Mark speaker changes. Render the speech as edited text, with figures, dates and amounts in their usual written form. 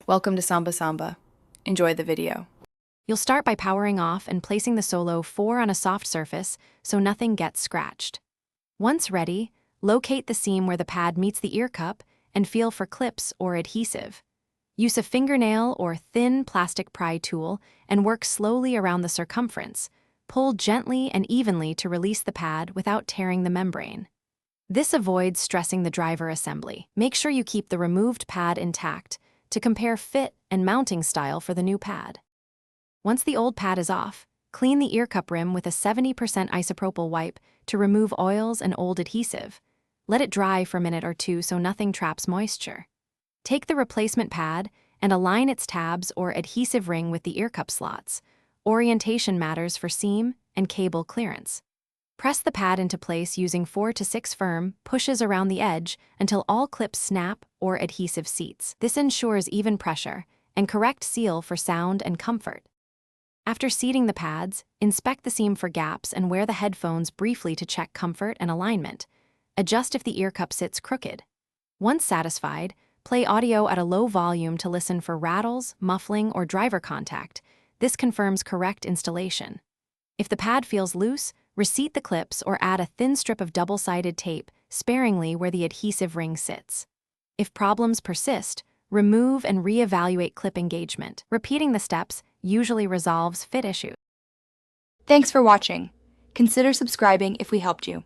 Speaker 1: Welcome to Samba Samba. Enjoy the video.
Speaker 2: You'll start by powering off and placing the Solo 4 on a soft surface so nothing gets scratched. Once ready, locate the seam where the pad meets the ear cup and feel for clips or adhesive. Use a fingernail or thin plastic pry tool and work slowly around the circumference. Pull gently and evenly to release the pad without tearing the membrane. This avoids stressing the driver assembly. Make sure you keep the removed pad intact to compare fit and mounting style for the new pad. Once the old pad is off, clean the ear cup rim with a 70% isopropyl wipe to remove oils and old adhesive. Let it dry for a minute or two so nothing traps moisture. Take the replacement pad and align its tabs or adhesive ring with the ear cup slots. Orientation matters for seam and cable clearance. Press the pad into place using 4 to 6 firm pushes around the edge until all clips snap or adhesive seats. This ensures even pressure and correct seal for sound and comfort. After seating the pads, inspect the seam for gaps and wear the headphones briefly to check comfort and alignment. Adjust if the ear cup sits crooked. Once satisfied, play audio at a low volume to listen for rattles, muffling, or driver contact. This confirms correct installation. If the pad feels loose, reseat the clips or add a thin strip of double-sided tape sparingly where the adhesive ring sits. If problems persist, remove and re-evaluate clip engagement. Repeating the steps usually resolves fit issues.
Speaker 3: Thanks for watching. Consider subscribing if we helped you.